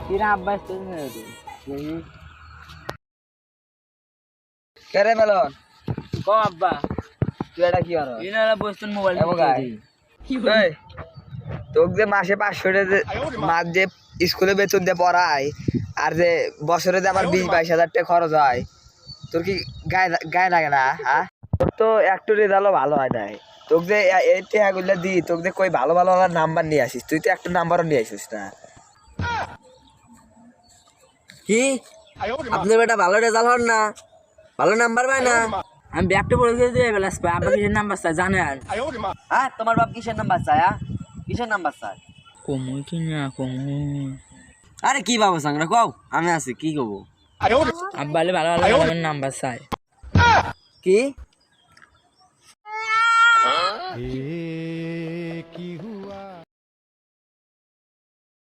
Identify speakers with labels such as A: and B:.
A: কিরা আব্বা আসতেছে
B: কেরে মেলন
A: ক আব্বা
B: তুই এটা কি আর
A: ইনারা বসতেন মোবাইল
B: এই তোকে যে মাসে 500 টাকা মাস যে স্কুলে বেতন দিয়ে পড়ায় আর যে বছরে যে আমার 20-22 হাজার টাকা খরচ হয় তোর কি গায়ে লাগে না হ্যাঁ তোর তো একটু রেজাল্টও ভালো হয় নাই তোকে যে এই টাকাগুলো দি তোকে যে কই ভালো ভালো নাম্বার নিয়ে আসিস তুই তো একটা নাম্বারও নিয়ে আসিস না
C: কি আপনার বেটা ভালো রেজাল্ট হন না ভালো নাম্বার পায় না
A: আমি ব্যাগটা পড়ে গেছে বেলাস পাই আব্বা কিসের নাম্বার চাই জানেন
C: হ্যাঁ তোমার বাপ কিসের নাম্বার চায় কিসের নাম্বার চায়
A: কমু কি না কমু
C: আরে কি বাবু সাংরা কও আমি আছি কি কব
A: আব্বা ভালো ভালো নাম্বার চাই
C: কি